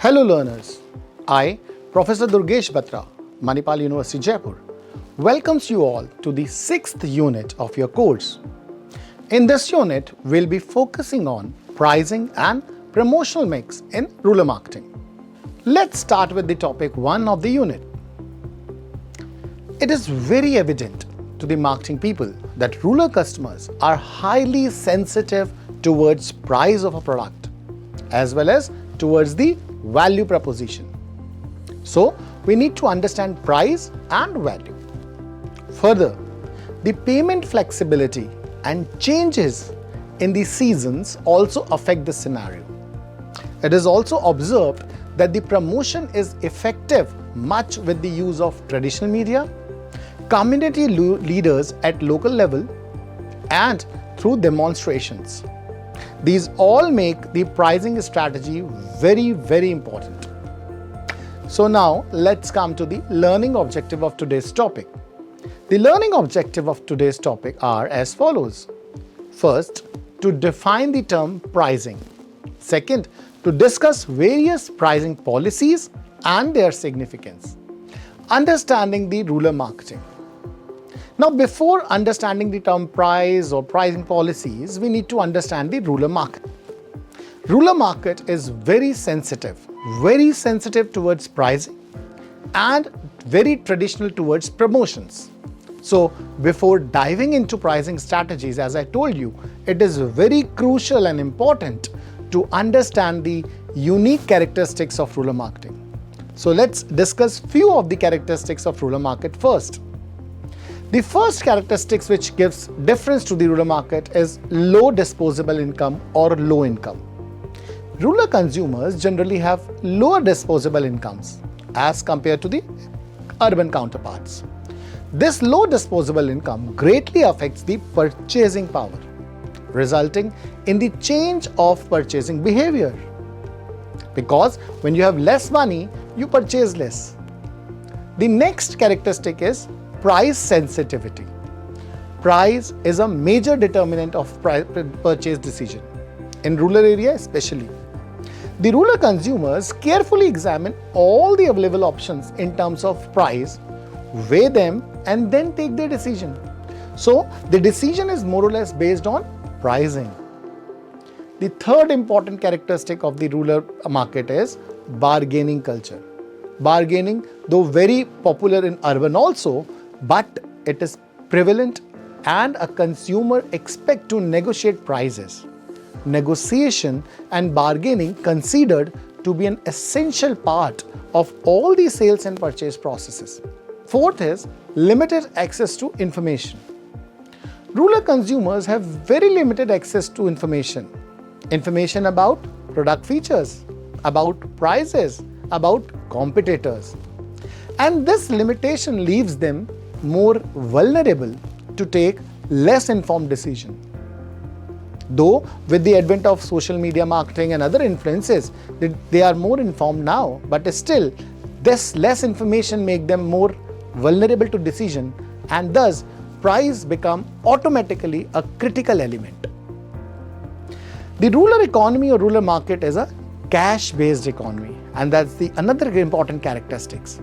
Hello learners, I, Professor Durgesh Batra, Manipal University, Jaipur, welcomes you all to the 6th unit of your course. In this unit, we'll be focusing on pricing and promotional mix in rural marketing. Let's start with the topic 1 of the unit. It is very evident to the marketing people that rural customers are highly sensitive towards price of a product as well as towards the value proposition. So, we need to understand price and value. Further, the payment flexibility and changes in the seasons also affect this scenario. It is also observed that the promotion is effective much with the use of traditional media, community leaders at local level, and through demonstrations. These all make the pricing strategy very important. So now let's come to the learning objective of today's topic. The learning objective of today's topic are as follows. First, to define the term pricing. Second, to discuss various pricing policies and their significance. Understanding the rural marketing. Now, before understanding the term price or pricing policies, we need to understand the rural market. Rural market is very sensitive towards pricing and very traditional towards promotions. So, before diving into pricing strategies, as I told you, it is very crucial and important to understand the unique characteristics of rural marketing. So, let's discuss few of the characteristics of rural market first. The first characteristics which gives difference to the rural market is low disposable income or low income. Rural consumers generally have lower disposable incomes as compared to the urban counterparts. This low disposable income greatly affects the purchasing power, resulting in the change of purchasing behavior. Because when you have less money, you purchase less. The next characteristic is price sensitivity. Price is a major determinant of purchase decision, in rural area especially. The rural consumers carefully examine all the available options in terms of price, weigh them, and then take their decision. So, the decision is more or less based on pricing. The third important characteristic of the rural market is bargaining culture. Bargaining, though very popular in urban also, but it is prevalent and a consumer expect to negotiate prices. Negotiation and bargaining considered to be an essential part of all the sales and purchase processes. Fourth is limited access to information. Rural consumers have very limited access to information. Information about product features, about prices, about competitors. And this limitation leaves them more vulnerable to take less informed decision. Though with the advent of social media marketing and other influences, they are more informed now, but still this less information make them more vulnerable to decision, and thus price become automatically a critical element. The rural economy or rural market is a cash-based economy, and that's the another important characteristics.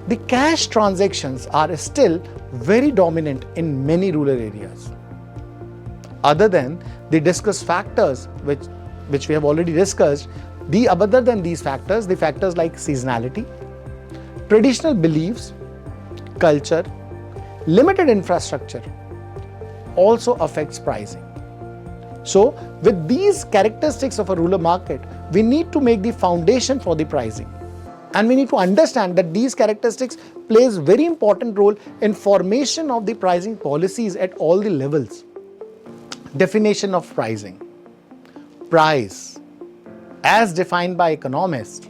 The cash transactions are still very dominant in many rural areas. Other than the discussed factors which we have already discussed, other than these factors, the factors like seasonality, traditional beliefs, culture, limited infrastructure also affects pricing. So, with these characteristics of a rural market, we need to make the foundation for the pricing. And we need to understand that these characteristics plays very important role in formation of the pricing policies at all the levels. Definition of pricing. Price, as defined by economists,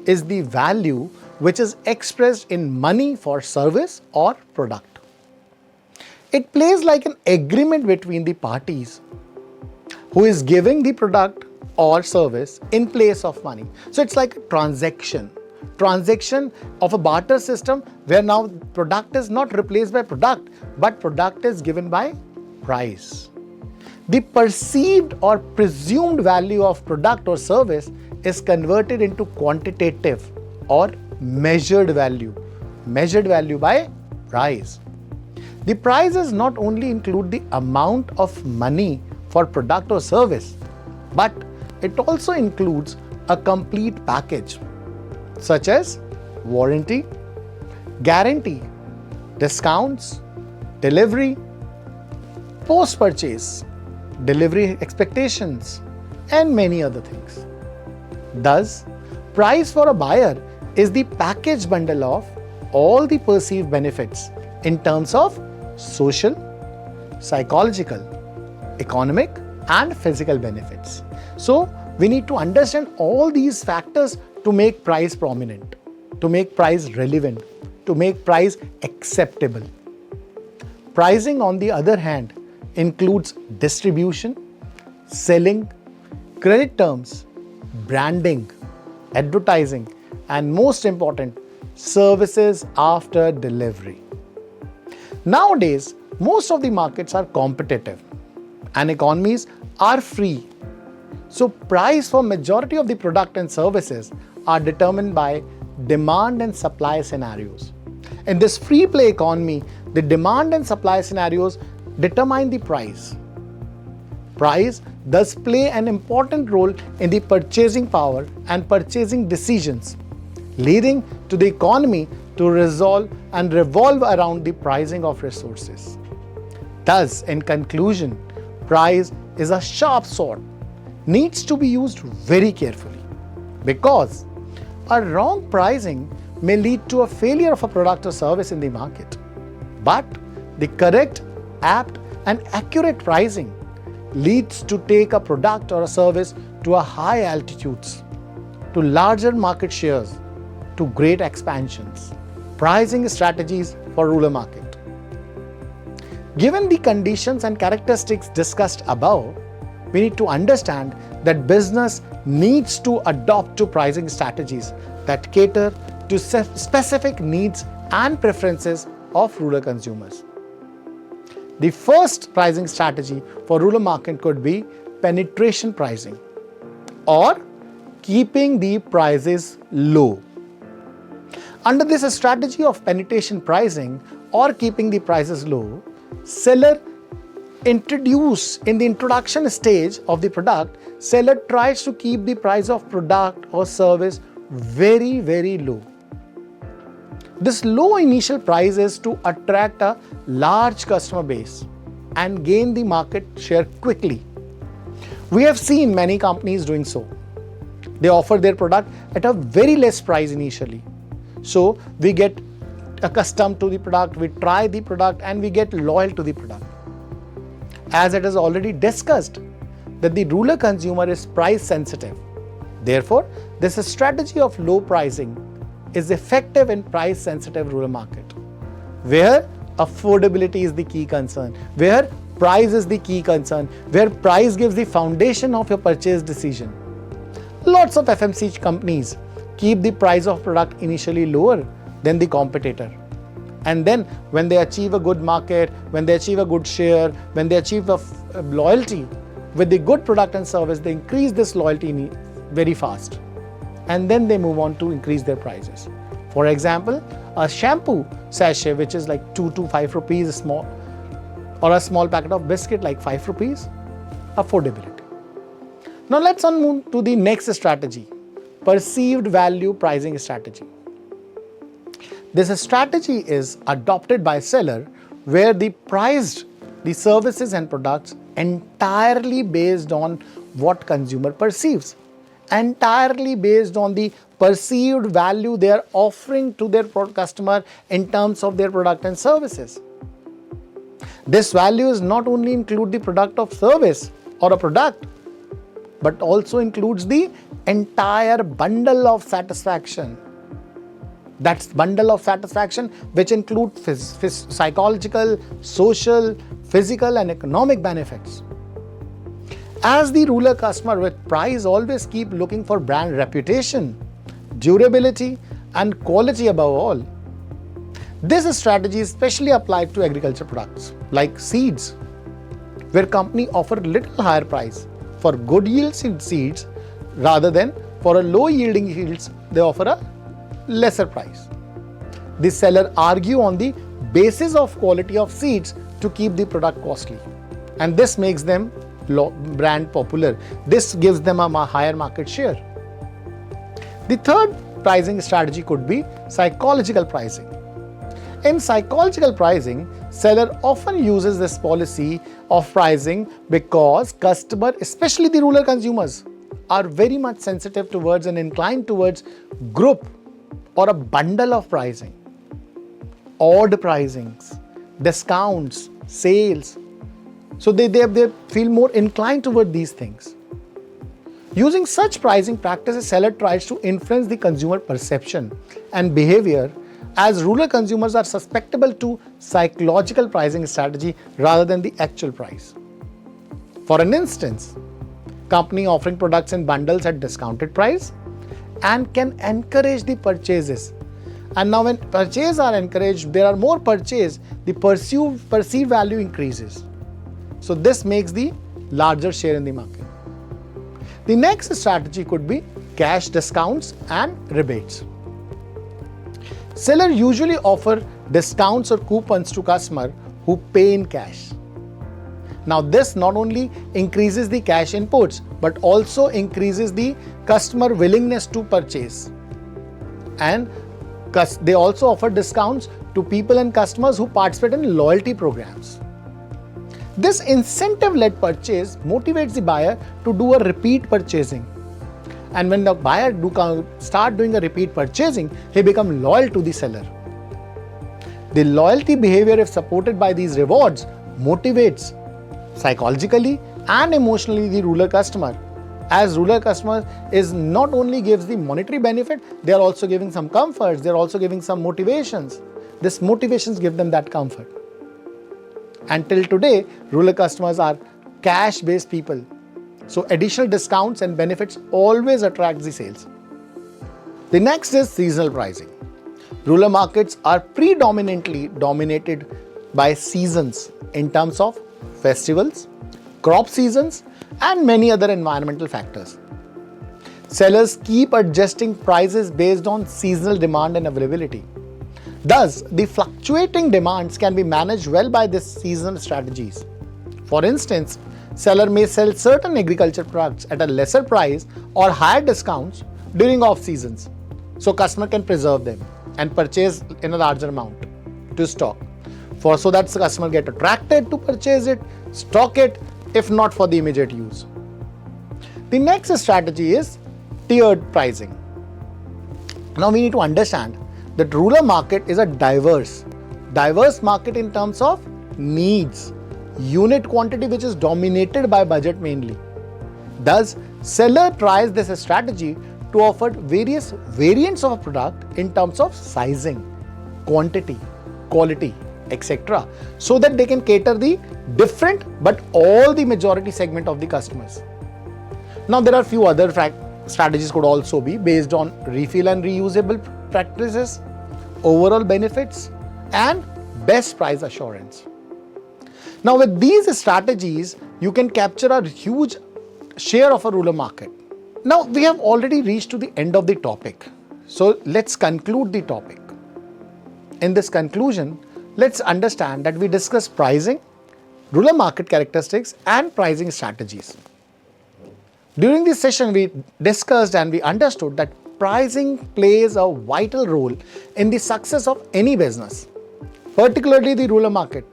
is the value which is expressed in money for service or product. It plays like an agreement between the parties who is giving the product or service in place of money. So it's like a transaction of a barter system where now product is not replaced by product, but product is given by price. The perceived or presumed value of product or service is converted into quantitative or measured value by price. The prices not only include the amount of money for product or service, but it also includes a complete package such as warranty, guarantee, discounts, delivery, post-purchase, delivery expectations, and many other things. Thus, price for a buyer is the package bundle of all the perceived benefits in terms of social, psychological, economic, and physical benefits. So, we need to understand all these factors to make price prominent, to make price relevant, to make price acceptable. Pricing, on the other hand, includes distribution, selling, credit terms, branding, advertising, and most important, services after delivery. Nowadays, most of the markets are competitive and economies are free. So, price for majority of the product and services are determined by demand and supply scenarios. In this free play economy, the demand and supply scenarios determine the price. Price thus play an important role in the purchasing power and purchasing decisions, leading to the economy to revolve around the pricing of resources. Thus, in conclusion, price is a sharp sword, needs to be used very carefully, because a wrong pricing may lead to a failure of a product or service in the market. But the correct, apt, and accurate pricing leads to take a product or a service to a high altitudes, to larger market shares, to great expansions. Pricing strategies for rural market. Given the conditions and characteristics discussed above, we need to understand that business needs to adopt to pricing strategies that cater to specific needs and preferences of rural consumers. The first pricing strategy for rural market could be penetration pricing, or keeping the prices low. Under this strategy of penetration pricing or keeping the prices low, seller in the introduction stage of the product, seller tries to keep the price of product or service very, very low. This low initial price is to attract a large customer base and gain the market share quickly. We have seen many companies doing so. They offer their product at a very less price initially. So we get accustomed to the product, we try the product, and we get loyal to the product. As it is already discussed that the rural consumer is price sensitive. Therefore, this strategy of low pricing is effective in price sensitive rural market, where affordability is the key concern, where price is the key concern, where price gives the foundation of your purchase decision. Lots of FMCG companies keep the price of product initially lower than the competitor. And then when they achieve a good market, when they achieve a good share, when they achieve a loyalty with the good product and service, they increase this loyalty very fast. And then they move on to increase their prices. For example, a shampoo sachet, which is like 2 to 5 rupees small, or a small packet of biscuit like 5 rupees, affordability. Now let's move to the next strategy, perceived value pricing strategy. This strategy is adopted by seller where they priced the services and products entirely based on what consumer perceives, entirely based on the perceived value they are offering to their customer in terms of their product and services. This values not only include the product of service or a product, but also includes the entire bundle of satisfaction. That's bundle of satisfaction which include psychological, social, physical and economic benefits. As the rural customer with price always keep looking for brand reputation, durability and quality above all. This strategy is especially applied to agriculture products like seeds, where company offer little higher price for good yield seeds rather than For a low yielding yields, they offer a lesser price. The seller argue on the basis of quality of seeds to keep the product costly, and this makes them brand popular. This gives them a higher market share. The third pricing strategy could be psychological pricing. In psychological pricing, seller often uses this policy of pricing because customers, especially the rural consumers, are very much sensitive towards and inclined towards group or a bundle of pricing, odd pricings, discounts, sales. So they feel more inclined toward these things. Using such pricing practices, seller tries to influence the consumer perception and behavior, as rural consumers are susceptible to psychological pricing strategy rather than the actual price. For an instance, company offering products in bundles at discounted price and can encourage the purchases. And now when purchases are encouraged, there are more purchases, the perceived value increases. So this makes the larger share in the market. The next strategy could be cash discounts and rebates. Seller usually offer discounts or coupons to customer who pay in cash. Now this not only increases the cash inputs but also increases the customer willingness to purchase. And they also offer discounts to people and customers who participate in loyalty programs. This incentive-led purchase motivates the buyer to do a repeat purchasing. And when the buyer start doing a repeat purchasing, he becomes loyal to the seller. The loyalty behavior, if supported by these rewards, motivates psychologically and emotionally the rural customer. As rural customer is not only gives the monetary benefit, they are also giving some comforts, they are also giving some motivations. These motivations give them that comfort. Until today, rural customers are cash-based people. So additional discounts and benefits always attract the sales. The next is seasonal pricing. Rural markets are predominantly dominated by seasons in terms of festivals, crop seasons, and many other environmental factors. Sellers keep adjusting prices based on seasonal demand and availability. Thus, the fluctuating demands can be managed well by these seasonal strategies. For instance, seller may sell certain agriculture products at a lesser price or higher discounts during off seasons, so customer can preserve them and purchase in a larger amount to stock, so that the customer get attracted to purchase it, stock it, if not for the immediate use. The next strategy is tiered pricing. Now we need to understand that rural market is a diverse market in terms of needs, unit quantity which is dominated by budget mainly. Thus, seller tries this strategy to offer various variants of a product in terms of sizing, quantity, quality, etc. so that they can cater the different but all the majority segment of the customers. Now there are few other strategies could also be based on refill and reusable practices, overall benefits, and best price assurance. Now with these strategies, you can capture a huge share of a rural market. Now we have already reached to the end of the topic. So let's conclude the topic. In this conclusion, let's understand that we discussed pricing, rural market characteristics, and pricing strategies. During this session, we discussed and we understood that pricing plays a vital role in the success of any business, particularly the rural market,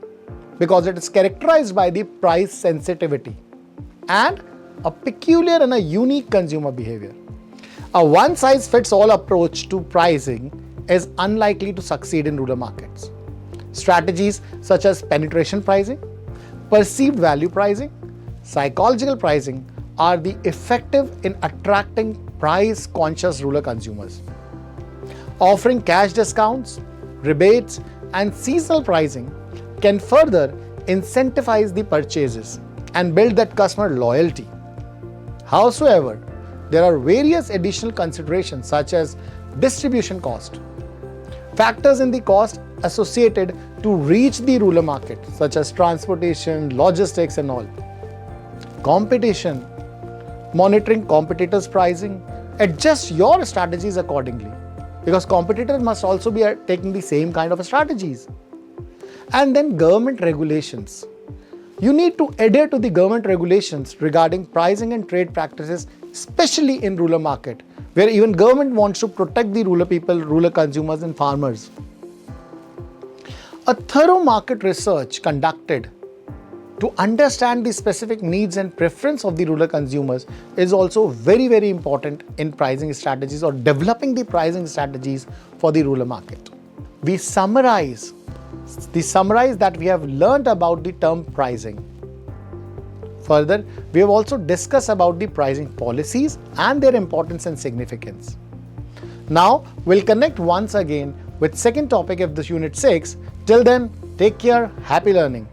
because it is characterized by the price sensitivity and a peculiar and a unique consumer behavior. A one-size-fits-all approach to pricing is unlikely to succeed in rural markets. Strategies such as penetration pricing, perceived value pricing, psychological pricing are the effective in attracting price-conscious rural consumers. Offering cash discounts, rebates, and seasonal pricing can further incentivize the purchases and build that customer loyalty. However, there are various additional considerations such as distribution cost, factors in the cost associated to reach the rural market such as transportation, logistics and all, competition, monitoring competitors' pricing, adjust your strategies accordingly, because competitors must also be taking the same kind of strategies. And then government regulations. You need to adhere to the government regulations regarding pricing and trade practices, especially in rural market, where even government wants to protect the rural people, rural consumers and farmers. A thorough market research conducted to understand the specific needs and preference of the rural consumers is also very, very important in pricing strategies or developing the pricing strategies for the rural market. We summarize that we have learned about the term pricing. Further, we have also discussed about the pricing policies and their importance and significance. Now, we'll connect once again with second topic of this unit 6. Till then, take care, happy learning.